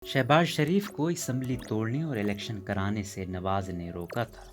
शहबाज शरीफ को असम्बली तोड़ने और इलेक्शन कराने से नवाज ने रोका था।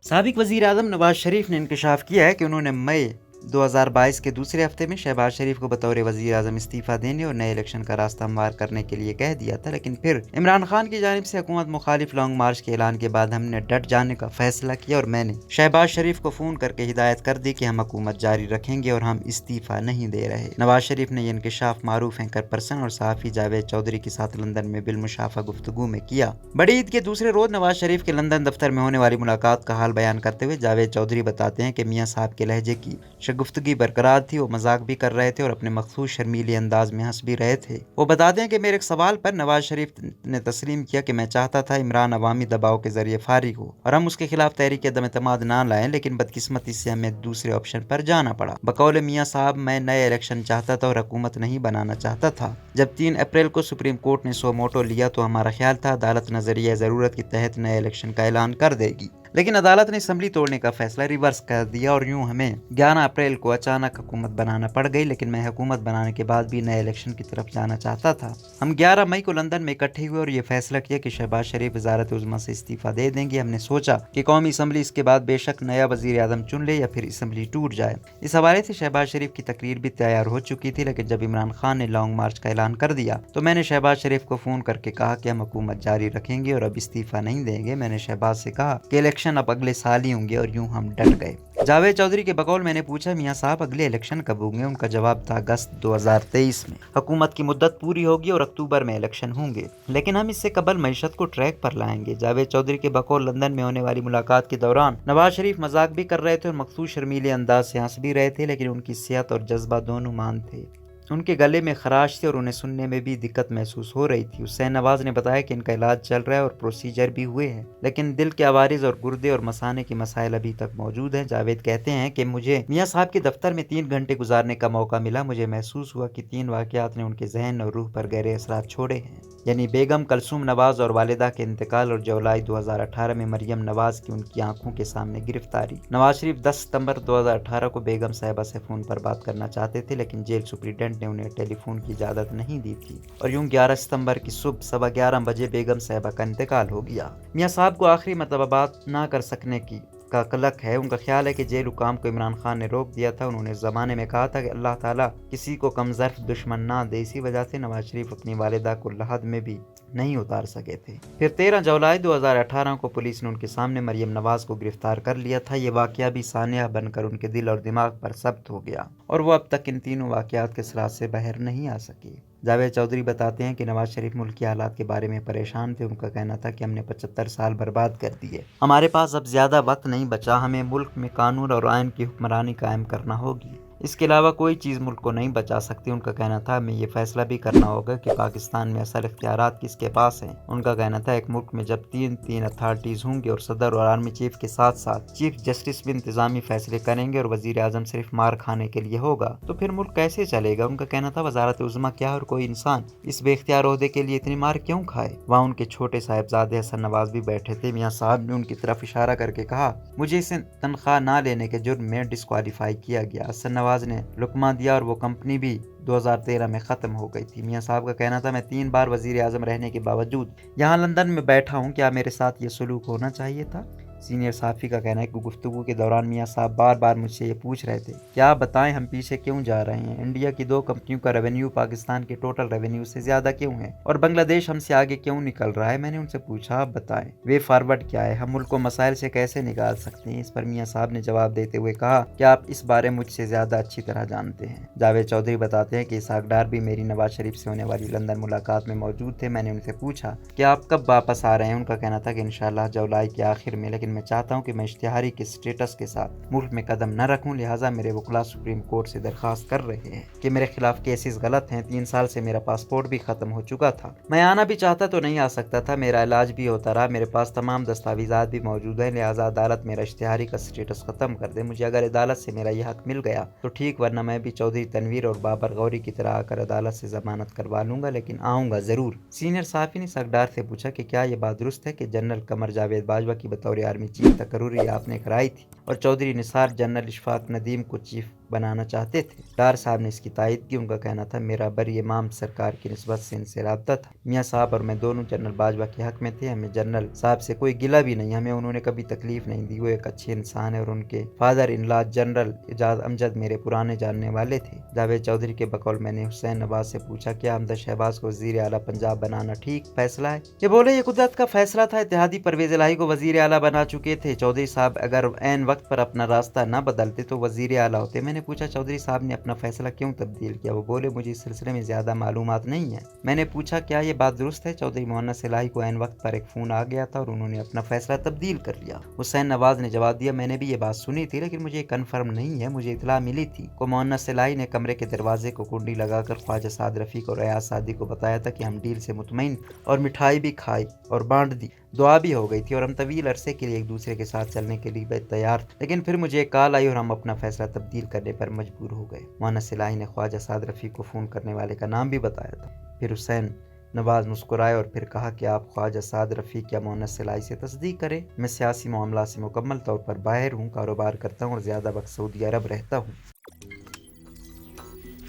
साबिक वज़ीर आज़म नवाज शरीफ ने इंकशाफ किया है कि उन्होंने मई 2022 के दूसरे हफ्ते में शहबाज शरीफ को बतौर वज़ीर आज़म इस्तीफ़ा देने और नए इलेक्शन का रास्ता हमवार करने के लिए कह दिया था, लेकिन फिर इमरान खान की जानिब से हुकूमत मुखालिफ लॉन्ग मार्च के ऐलान के बाद हमने डट जाने का फैसला किया और मैंने शहबाज शरीफ को फ़ोन करके हिदायत कर दी कि हम हुकूमत जारी रखेंगे और हम इस्तीफ़ा नहीं दे रहे। नवाज शरीफ ने यह इंकशाफ मारूफ एंकर पर्सन और सहाफ़ी जावेद चौधरी के साथ लंदन में बिलमुशाफा गुफ्तगू में किया। बड़ी ईद के दूसरे रोज नवाज शरीफ के लंदन दफ्तर में होने वाली मुलाकात का हाल बयान करते हुए जावेद चौधरी बताते हैं कि मियाँ साहब के लहजे की गुफ्तगी बरकरार थी, वो मजाक भी कर रहे थे और अपने मखसूस शर्मीले अंदाज में हंस भी रहे थे। वो बताते हैं कि मेरे एक सवाल पर नवाज शरीफ ने तस्लीम किया कि मैं चाहता था इमरान अवामी दबाव के जरिए फारिग हो और हम उसके खिलाफ तहरीक अदम एतमाद ना लाएं, लेकिन बदकिस्मती से हमें दूसरे ऑप्शन पर जाना पड़ा। बकौल मियाँ साहब, मैं नए इलेक्शन चाहता था और हुकूमत नहीं बनाना चाहता था। जब 3 अप्रैल को सुप्रीम कोर्ट ने सो मोटो लिया तो हमारा ख्याल था अदालत नजरिया ज़रूरत के तहत नए इलेक्शन का ऐलान कर देगी, लेकिन अदालत ने असम्बली तोड़ने का फैसला रिवर्स कर दिया और यूं हमें 11 अप्रैल को अचानक हुकूमत बनाना पड़ गई। लेकिन मैं हुकूमत बनाने के बाद भी नए इलेक्शन की तरफ जाना चाहता था। हम 11 मई को लंदन में इकट्ठे हुए और ये फैसला किया कि शहबाज शरीफ वजारत उज़्मा से इस्तीफा दे देंगे। हमने सोचा कि कौमी असम्बली इसके बाद बेशक नया वजीर आज़म चुन ले या फिर असम्बली टूट जाए। इस हवाले से शहबाज शरीफ की तकरीर भी तैयार हो चुकी थी, लेकिन जब इमरान खान ने लॉन्ग मार्च का ऐलान कर दिया तो मैंने शहबाज शरीफ को फ़ोन करके कहा कि हम हुकूमत जारी रखेंगे और अब इस्तीफा नहीं देंगे। मैंने शहबाज से कहा कि इलेक्शन अब अगले साल ही होंगे और यूं हम डट गए। जावेद चौधरी के बकौल मैंने पूछा, मियाँ साहब अगले इलेक्शन कब होंगे? उनका जवाब था अगस्त 2023 में हुकूमत की मुद्दत पूरी होगी और अक्टूबर में इलेक्शन होंगे, लेकिन हम इससे कबल मईशत को ट्रैक पर लाएंगे। जावेद चौधरी के बकौल लंदन में होने वाली मुलाकात के दौरान नवाज शरीफ मजाक भी कर रहे थे और मखसूस शर्मीले अंदाज से हंस भी रहे थे, लेकिन उनकी सेहत और जज्बा दोनों मान थे। उनके गले में खराश थी और उन्हें सुनने में भी दिक्कत महसूस हो रही थी। हुसैन नवाज ने बताया कि इनका इलाज चल रहा है और प्रोसीजर भी हुए हैं, लेकिन दिल के अवारिज और गुर्दे और मसाने के मसाइल अभी तक मौजूद हैं। जावेद कहते हैं कि मुझे मियाँ साहब के दफ्तर में 3 घंटे गुजारने का मौका मिला। मुझे महसूस हुआ कि 3 वाक़यात ने उनके जहन और रूह पर गहरे असरात छोड़े हैं, यानी बेगम कलसूम नवाज और वालिदा के इंतकाल और जुलाई 2018 में मरियम नवाज की उनकी आंखों के सामने गिरफ्तारी। नवाज शरीफ 10 सितंबर 2018 को बेगम साहिबा से फ़ोन पर बात करना चाहते थे, लेकिन जेल सुप्रीडेंट ने उन्हें टेलीफोन की इजाज़त नहीं दी थी और यूं 11 सितंबर की सुबह 11:15 बजे बेगम साहिबा का इंतकाल हो गया। मियाँ साहब को आखिरी मरतबा बात ना कर सकने की का कलक है। उनका ख्याल है कि जेल हुकाम को इमरान खान ने रोक दिया था। उन्होंने इस ज़माने में कहा था कि अल्लाह ताला किसी को कमज़र्फ दुश्मन ना दे। इसी वजह से नवाज शरीफ अपनी वालिदा को लहद में भी नहीं उतार सके थे। फिर 13 जुलाई 2018 को पुलिस ने उनके सामने मरियम नवाज को गिरफ्तार कर लिया था। ये वाक़या भी सानिया बनकर उनके दिल और दिमाग पर सब्त हो गया और वो अब तक इन तीनों वाक़यात के सराज से बाहर नहीं आ सके। जावेद चौधरी बताते हैं कि नवाज शरीफ मुल्क की हालात के बारे में परेशान थे। उनका कहना था कि हमने 75 साल बर्बाद कर दिए, हमारे पास अब ज़्यादा वक्त नहीं बचा, हमें मुल्क में कानून और आइन की हुक्मरानी कायम करना होगी, इसके अलावा कोई चीज़ मुल्क को नहीं बचा सकती। उनका कहना था हमें ये फैसला भी करना होगा कि पाकिस्तान में असल इख्तियारात किसके पास हैं। उनका कहना था एक मुल्क में जब तीन अथॉरिटीज़ होंगी और सदर और आर्मी चीफ के साथ साथ चीफ जस्टिस भी इंतजामी फैसले करेंगे और वजीर आजम सिर्फ मार खाने के लिए होगा तो फिर मुल्क कैसे चलेगा। उनका कहना था वजारत उज़्मा क्या और कोई इंसान इस बेख्तियार ओहदे के लिए इतनी मार क्यों खाए। वहाँ उनके छोटे साहिबजादे हसन नवाज भी बैठे थे। मियाँ साहब ने उनकी तरफ इशारा करके कहा, मुझे इसे तनख्वाह ना लेने के जुर्म में डिस्क्वालीफाई किया गया। हसन नवाज ने लुकमा दिया और वो कंपनी भी 2013 में ख़त्म हो गई थी। मियाँ साहब का कहना था मैं 3 बार वज़ीर आज़म रहने के बावजूद यहाँ लंदन में बैठा हूँ, क्या मेरे साथ ये सलूक होना चाहिए था। सीनियर साफ़ी का कहना है कि गुफ्तगू के दौरान मियाँ साहब बार बार मुझसे ये पूछ रहे थे, क्या आप बताएं हम पीछे क्यों जा रहे हैं, इंडिया की 2 कंपनियों का रेवेन्यू पाकिस्तान के टोटल रेवेन्यू से ज़्यादा क्यों है और बांग्लादेश हमसे आगे क्यों निकल रहा है। मैंने उनसे पूछा आप बताएं वे फॉरवर्ड क्या है, हम मुल्क को मसाइल से कैसे निकाल सकते हैं। इस पर मियाँ साहब ने जवाब देते हुए कहा कि आप इस बारे मुझसे ज़्यादा अच्छी तरह जानते हैं। जावेद चौधरी बताते हैं कि इसहाक डार भी मेरी नवाज शरीफ से होने वाली लंदन मुलाकात में मौजूद थे। मैंने उनसे पूछा कि आप कब वापस आ रहे हैं। उनका कहना था कि इंशाल्लाह जुलाई के आखिर में, लेकिन लेकिन मैं चाहता हूँ कि मैं इश्तिहारी के स्टेटस के साथ मुल्क में कदम न रखूँ, लिहाजा मेरे वकला सुप्रीम कोर्ट से दरख्वास्त कर रहे हैं कि मेरे खिलाफ केसेस गलत हैं। 3 साल से मेरा पासपोर्ट भी ख़त्म हो चुका था, मैं आना भी चाहता तो नहीं आ सकता था, मेरा इलाज भी होता रहा, मेरे पास तमाम दस्तावेज़ात भी मौजूद हैं, लिहाजा अदालत मेरा इश्तिहारी का स्टेटस ख़त्म कर दे। मुझे अगर अदालत से मेरा यह हक मिल गया तो ठीक, वरना मैं भी चौधरी तनवीर और बाबर गौरी की तरह आकर अदालत से जमानत करवा लूंगा, लेकिन आऊँगा ज़रूर। सीनियर सहाफ़ी ने सकदार से पूछा कि क्या ये बात दुरुस्त है कि जनरल कमर जावेद बाजवा की बतौर आर्मी चीफ तकर्रुरी आपने कराई थी और चौधरी निसार जनरल इशफाक नदीम को चीफ बनाना चाहते थे? डार साहब ने इसकी तायद की। उनका कहना था, मेरा बर इमाम सरकार की निस्बत से इनसे राब्ता था। मियाँ साहब और मैं दोनों जनरल बाजवा के हक में थे, हमें जनरल साहब से कोई गिला भी नहीं, हमें उन्होंने कभी तकलीफ नहीं दी, वो एक अच्छे इंसान है और उनके father in law general Ejaz Amjad मेरे पुराने जानने वाले थे। जावेद चौधरी के बकौल मैंने हुसैन नवाज से पूछा, क्या हमजा शहबाज को वजीर आला पंजाब बनाना ठीक फैसला है? ये बोले, ये कुदरत का फैसला था, इत्तेहादी परवेज इलाही को वजीर आला बना चुके थे, चौधरी साहब अगर ऐन वक्त पर अपना रास्ता न बदलते तो वजीर आला होते। मैंने पूछा, चौधरी साहब ने अपना फैसला क्यों तब्दील किया? वो बोले, मुझे इस सिलसिले में ज्यादा मालूमात नहीं है। मैंने पूछा, क्या ये बात दुरुस्त है? चौधरी मोहन्नस इलाही को ऐन वक्त पर एक फोन आ गया था और उन्होंने अपना फैसला तब्दील कर लिया। हुसैन नवाज ने जवाब दिया, मैंने भी ये बात सुनी थी, लेकिन मुझे कन्फर्म नहीं है, मुझे इतला मिली थी को मोहन्नस इलाही ने कमरे के दरवाजे को कुंडी लगाकर ख्वाजा साद रफीक और अयाज सादी को बताया था कि हम डील से मुतमईन और मिठाई भी खाई और बांट दी, दुआ भी हो गई थी और हम तवील अरसे के लिए एक दूसरे के साथ चलने के लिए तैयार थे, लेकिन फिर मुझे एक कॉल आई और हम अपना फैसला तब्दील करने पर मजबूर हो गए। मोहन्नस इलाही ने ख्वाजा साद रफीक को फ़ोन करने वाले का नाम भी बताया था। फिर हुसैन नवाज मुस्कुराए और फिर कहा कि आप ख्वाजा साद रफीक या मोहन्नस इलाही से तस्दीक करें, मैं सियासी मामला से मुकम्मल तौर पर बाहर हूँ, कारोबार करता हूँ और ज़्यादा वक्त सऊदी अरब रहता हूँ।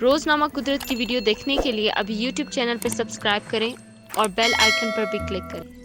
रोजनामा कुदरत की वीडियो देखने के लिए अभी YouTube चैनल पर सब्सक्राइब करें और बेल आइकन पर भी क्लिक करें।